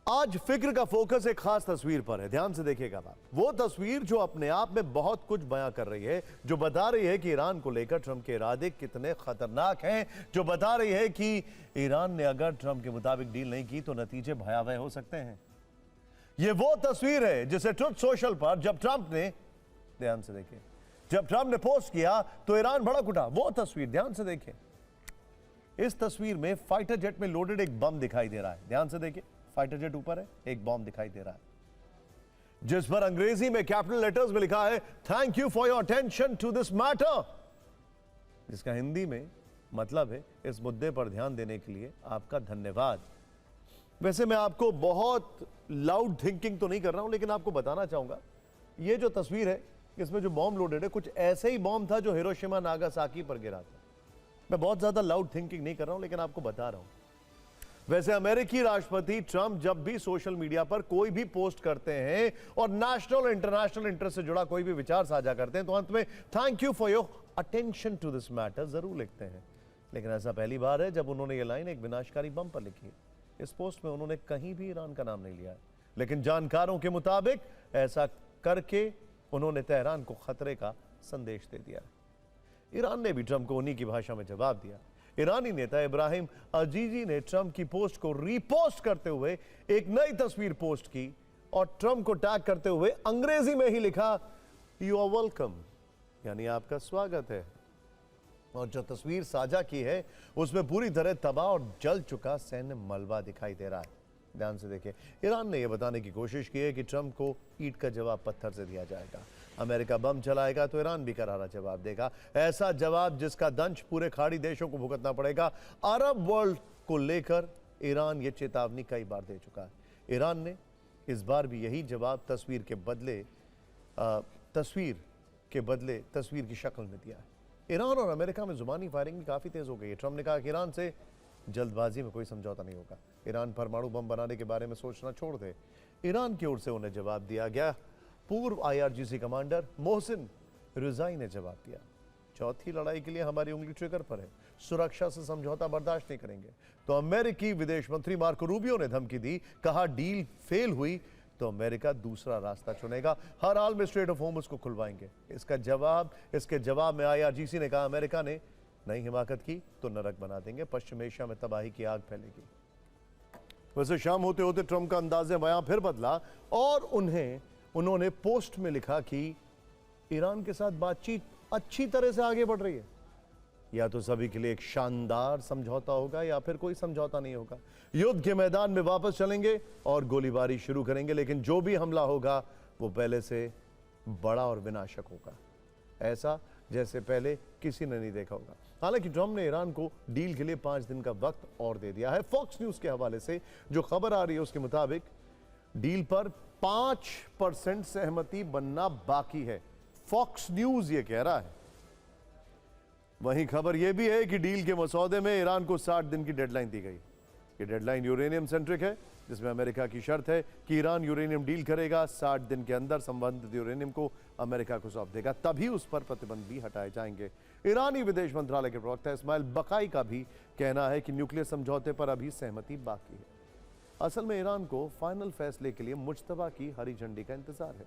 आज फिक्र का फोकस एक खास तस्वीर पर है, ध्यान से देखिएगा आप। वो तस्वीर जो अपने आप में बहुत कुछ बयां कर रही है, जो बता रही है कि ईरान को लेकर ट्रंप के इरादे कितने खतरनाक हैं, जो बता रही है कि ईरान ने अगर ट्रंप के मुताबिक डील नहीं की तो नतीजे भयावह हो सकते हैं। ये वो तस्वीर है जिसे ट्रुथ सोशल पर जब ट्रंप ने, ध्यान से देखिए, जब ट्रंप ने पोस्ट किया तो ईरान भड़क उठा। वो तस्वीर ध्यान से देखिए। इस तस्वीर में फाइटर जेट में लोडेड एक बम दिखाई दे रहा है। ध्यान से देखिए, फाइटर जेट ऊपर है, एक बॉम्ब दिखाई दे रहा है जिस पर अंग्रेजी में कैपिटल लेटर्स में लिखा है thank you for your attention to this matter, जिसका हिंदी में मतलब है इस मुद्दे पर ध्यान देने के लिए आपका धन्यवाद। वैसे मैं आपको बहुत लाउड थिंकिंग तो नहीं कर रहा हूं, लेकिन आपको बताना चाहूंगा ये जो तस्वीर है इसमें जो बॉम्ब लोडेड है कुछ ऐसे ही बॉम्ब था जो हिरोशिमा नागासाकी पर गिरा था। मैं बहुत ज्यादा लाउड थिंकिंग नहीं कर रहा हूं, लेकिन आपको बता रहा हूं। वैसे अमेरिकी राष्ट्रपति ट्रंप जब भी सोशल मीडिया पर कोई भी पोस्ट करते हैं और नेशनल और इंटरनेशनल इंटरेस्ट से जुड़ा कोई भी विचार साझा करते हैं तो अंत में thank you for your attention to this matter जरूर लिखते हैं। लेकिन ऐसा पहली बार है जब उन्होंने ये लाइन एक विनाशकारी बम पर लिखी है। इस पोस्ट में उन्होंने कहीं भी ईरान का नाम नहीं लिया है, लेकिन जानकारों के मुताबिक ऐसा करके उन्होंने तेहरान को खतरे का संदेश दे दिया है। ईरान ने भी ट्रंप को उन्हीं की भाषा में जवाब दिया। ईरानी नेता इब्राहिम अजीजी ने ट्रंप की पोस्ट को रीपोस्ट करते हुए एक नई तस्वीर पोस्ट की और ट्रंप को टैग करते हुए अंग्रेजी में ही लिखा यू आर वेलकम, यानी आपका स्वागत है। और जो तस्वीर साझा की है उसमें पूरी तरह तबाह और जल चुका सैन्य मलबा दिखाई दे रहा है। ध्यान से देखिए, ईरान ने यह बताने की कोशिश की है कि ट्रंप को ईंट का जवाब पत्थर से दिया जाएगा। अमेरिका बम चलाएगा तो ईरान भी करारा जवाब देगा, ऐसा जवाब जिसका दंश पूरे खाड़ी देशों को भुगतना पड़ेगा। अरब वर्ल्ड को लेकर ईरान ये चेतावनी कई बार दे चुका है। ईरान ने इस बार भी यही जवाब तस्वीर के बदले तस्वीर की शक्ल में दिया है। ईरान और अमेरिका में जुबानी फायरिंग भी काफी तेज हो गई है। ट्रंप ने कहा कि ईरान से जल्दबाजी में कोई समझौता नहीं होगा। ईरान परमाणु बम बनाने के बारे में सोचना छोड़ दे। ईरान की ओर से उन्हें जवाब दिया गया। पूर्व IRGC कमांडर मोहसिन रिजाई ने जवाब दिया, चौथी लड़ाई के लिए हमारी उंगली ट्रिगर पर है, सुरक्षा से समझौता बर्दाश्त नहीं करेंगे। तो अमेरिकी विदेश मंत्री मार्को रूबियो ने धमकी दी, कहा डील फेल हुई तो अमेरिका दूसरा रास्ता चुनेगा, हर हाल में स्ट्रेट ऑफ होर्मुज को खुलवाएंगे। इसके जवाब में IRGC ने कहा अमेरिका ने नई हिमाकत की तो नरक बना देंगे, पश्चिम एशिया में तबाही की आग फैलेगी। वैसे शाम होते होते ट्रंप का अंदाज़े बयां फिर बदला और उन्होंने पोस्ट में लिखा कि ईरान के साथ बातचीत अच्छी तरह से आगे बढ़ रही है। या तो सभी के लिए एक शानदार समझौता होगा या फिर कोई समझौता नहीं होगा। युद्ध के मैदान में वापस चलेंगे और गोलीबारी शुरू करेंगे, लेकिन जो भी हमला होगा वो पहले से बड़ा और विनाशक होगा, ऐसा जैसे पहले किसी ने नहीं देखा होगा। हालांकि ट्रंप ने ईरान को डील के लिए 5 दिन का वक्त और दे दिया है। फॉक्स न्यूज के हवाले से जो खबर आ रही है उसके मुताबिक डील पर 5% सहमति बनना बाकी है। फॉक्स न्यूज ये कह रहा है। वहीं खबर यह भी है कि डील के मसौदे में ईरान को 60 दिन की डेडलाइन दी गई। ये डेडलाइन यूरेनियम सेंट्रिक है, जिसमें अमेरिका की शर्त है कि ईरान यूरेनियम डील करेगा, 60 दिन के अंदर संबंधित यूरेनियम को अमेरिका को सौंप देगा, तभी उस पर प्रतिबंध भी हटाए जाएंगे। ईरानी विदेश मंत्रालय के प्रवक्ता इस्माइल बकाई का भी कहना है कि न्यूक्लियर समझौते पर अभी सहमति बाकी है। असल में ईरान को फाइनल फैसले के लिए मुज्तबा की हरी झंडी का इंतजार है।